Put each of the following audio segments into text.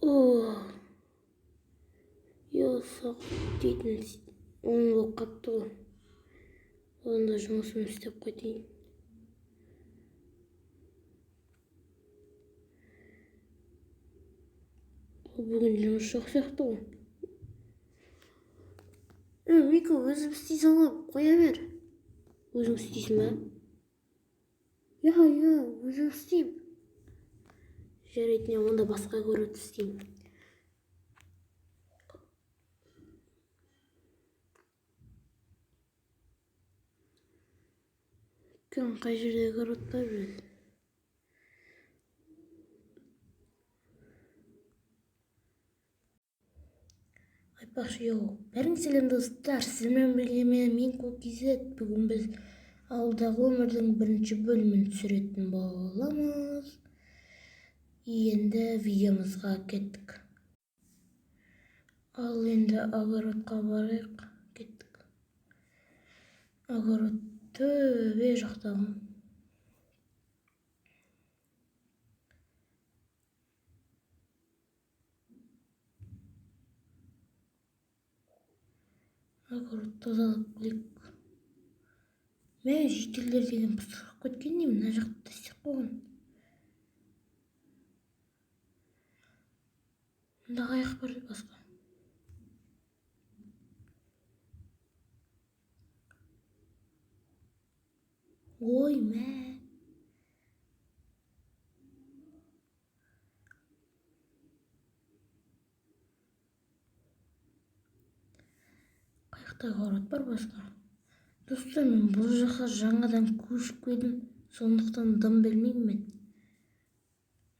Oh, yo sağ дейтін 10 болып қапты ғой. Онда жұмысымды істеп қайтайын. Бүгін жұмыс жоқ сияқты ғой. Мика, өзім істей салам, қоя бер. Өзің істейсің ба? Я, өзім істеймін. Жарайды, онда басқа көріп істеймін. Кім қай жерде көріп бар біледі. Айтпақшы, бәрің сәлем достар, сіздермен бірге мен Кокизет. Бүгін біз ауылдағы өмірдің бірінші бөлімін түсіретін боламыз. Енді видеомызға кеттік. Ал енді огородқа барайық, кеттік. Огород төбе жақтағы. Огород тазалап келейік. Мен жителдер деген пысырып кеткен деймін, мына жақты істеп қойған. Мұнда қаяқ бар басқа. Ой, мә. Қаяқта огород бар басқа. Достар, мен бұл жаққа жаңадан көшіп келдім, сондықтан дым бермеймін мен.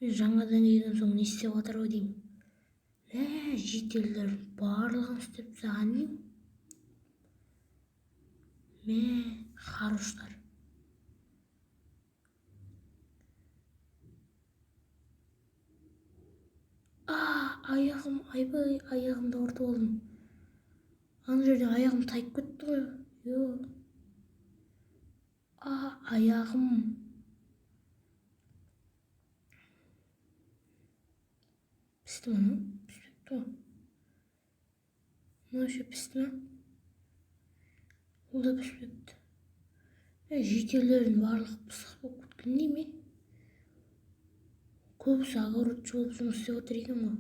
Мен жаңадан келген соң не істеп жатыр ғой деймін. Жителдер барлығын істеп саған деймін. Қаруштар. Аяғым, айбай, аяғымды ауыртып алдым. Ана жерде аяғым тайып кетті ғой. Аяғым. Пісті ма? Піспепті ғой. Мына ше пісті ма? Ол да піспепті. Жителердің барлығы пысық болып кеткен дей ме? Көбісі огородшы болып жұмыс істеп отыр екен ғой.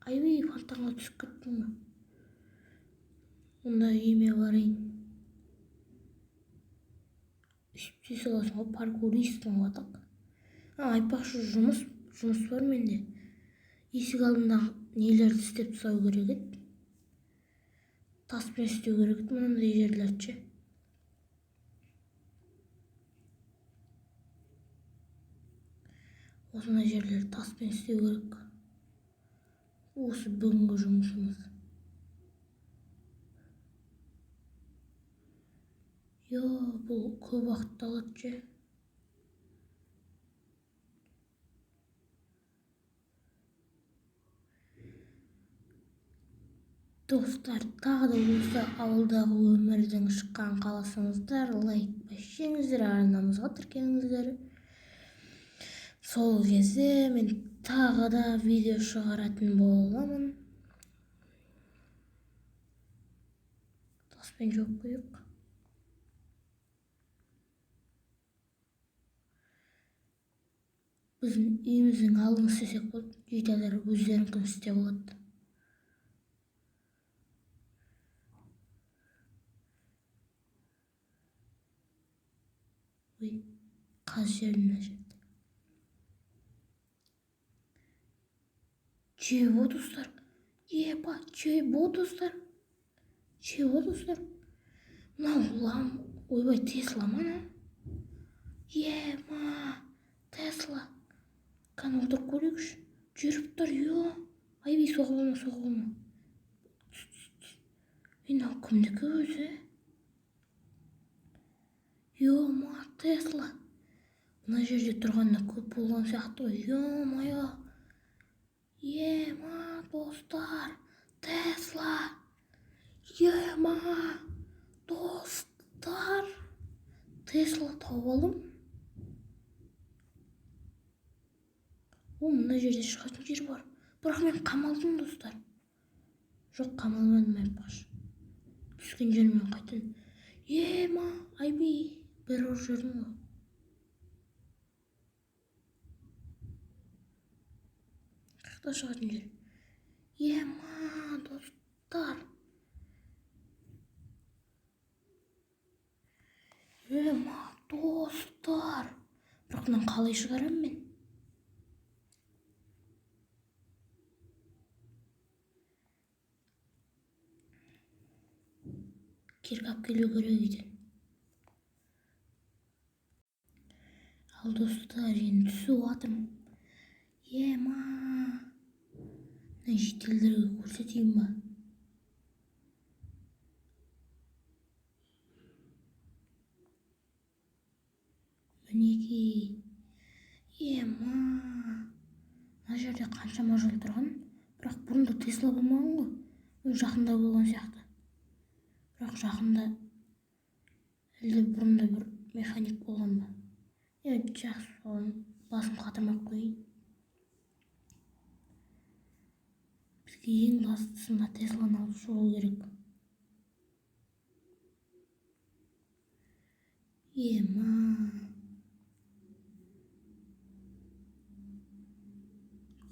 Айбей, фонтанға түсіп кеттің ба? Онда үйіме барайын. Үстей саласың ғой, паркуристің атақ. Айтпақшы, жұмыс бар менде. Есік алдындағы нелерді істеп тастау керек еді. Таспен істеу керек еді, мынандай жерлерді. Осындай жерлерді таспен істеу керек. Осы бүгінгі жұмысымыз. Бұл көп уақытты алады. Достар, тағы да осы ауылдағы өмірдің шыққан қаласыңыздар, лайк бассаңыздар, арнамызға тіркеліңіздер. Сол кезде мен тағы да видео шығаратын боламын. Таспен жауып қойып. Біздің үйіміздің алдын істесек болды, жителер өздеріңкін істеп болады. Қаз жерін әжет. Чего, достар? Чего, достар? Мынау ойбай, Тесла ма? Тесла. Кәні отырып көрейікші. Жүріп тұр, Айбей, соғылма. Мынау кімдікі өзі? Тесла. Мына жерде тұрғанда көп болған сияқты ғой. Достар. Тесла. Достар. Тесла тауып алдым. О, мына жерде шығатын жер бар. Бірақ мен қамалдым, достар. Жоқ, қамалмадым, айтпақшы. Түскен жермен қайтын. Ма, айби, бір ұрып жүрдім ғой. Қайда шығатын жер? Ма, достар. Ма, достар. Бірақ мынаны қалай шығарамын мен? Керік алып келу керек екен. Ал достар, енді түсіп жатырмын. Ма, мына шетелдерге көрсетейін ба? Мінекей. Ма, мына жерде қаншама жол тұрған. Бірақ бұрында Тесла болмаған ғой. Жақында болған сияқты. Бірақ жақында әлде бұрында бір механик болған ба? Жақсы, соған басым қатырмақ қойын. Бізге ең бастысы мына Тесланы алып шығу керек. Ма.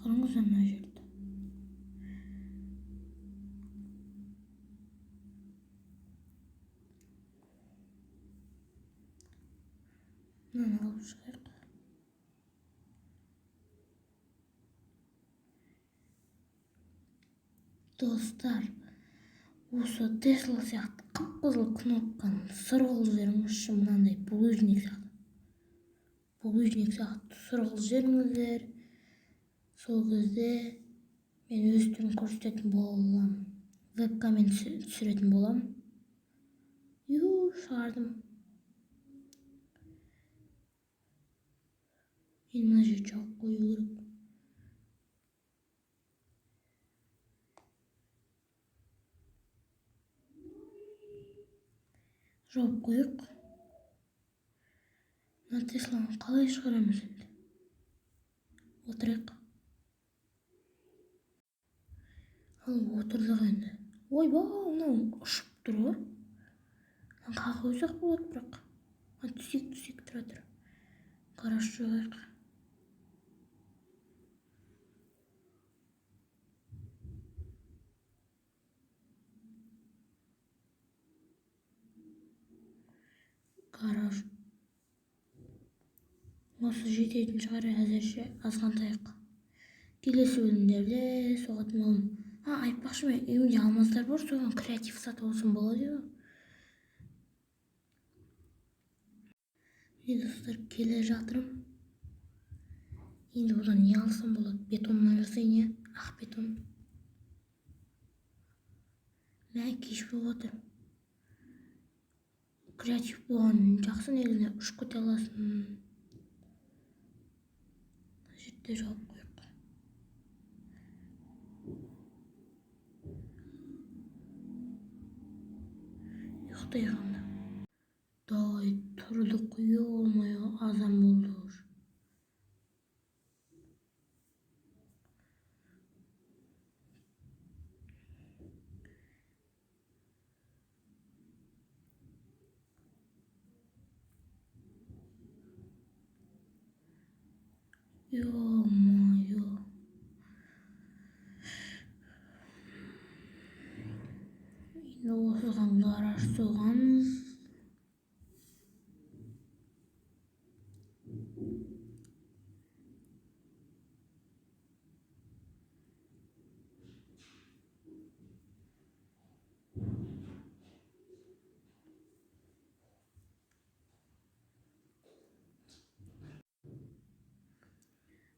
Қараңыздар мына жерді. Мынаны алып шығайық. Достар, осы Тесла сияқты қып-қызыл кнопканы сырғылып жіберіңізші, мынандай булыжник сияқты. Булыжник сияқты сырғылып жіберіңіздер. Сол кезде мен өз түрін көрсететін боламын. Вебкамен түсіретін боламын. Шығардым. Енді мына жерді жауып қою керек. Жауып қойық. Мына Тесланы қалай шығарамыз енді? Отырайық. Ал отырдық енді. Ойбай, мынау ұшып тұр ғой. Қағып қойсақ болады, бірақ. Түсек тұра тұр. Гараж жоғайық. Гараж. Осы жететін шығар, әзірше азғантайық. Келесі бөлімдерде соғатын боламын. Айтпақшы, мен үйімде алмаздар бар, соған креатив сатып алсам болады еді. Міне достар, келе жатырмын. Енді одан не алсам болады? Бетоннан жасайын, ақ бетон. Кеш болып отыр. Креатив болған жақсы, негізінде ұшып кете аласың. Жерде жауып қойық. Ұйықтайғанда. Дай тұрды құйы олмай азан болды уже. Ё-моё. Енді осыған гараж соғамыз.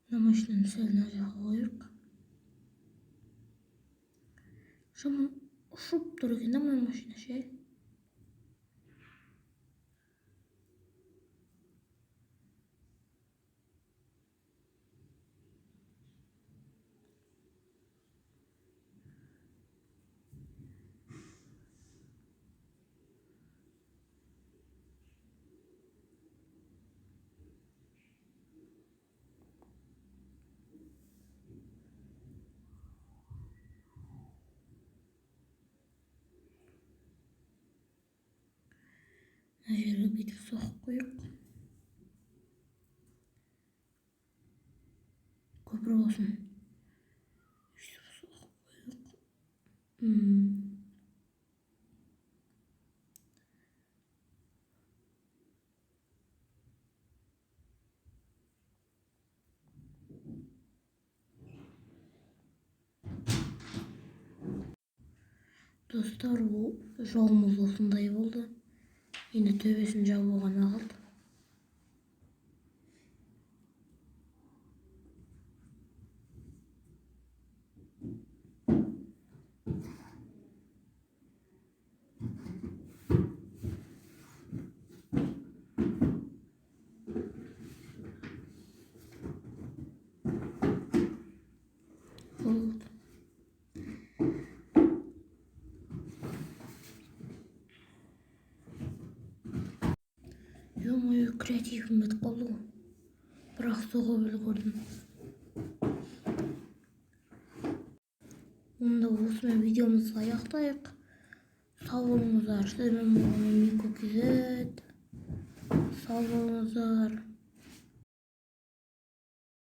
Мына машинаны сәл мына жаққа қойып. Жаман ұшып тұр екен да мына машина ше. Mына жерге бүйтіп соғып қойып. Көпір болсын. Бүйтіп соғып қойып. Достар, жолымыз осындай болды. Енді төбесін жабу ғана қалды. Вот. Ё-моё, креативім бітіп қалды ғой. Бірақ соғып үлгердім. Онда осымен видеомызды аяқтайық. Сау болыңыздар. Сіздермен болған Мико KZ. Сау болыңыздар.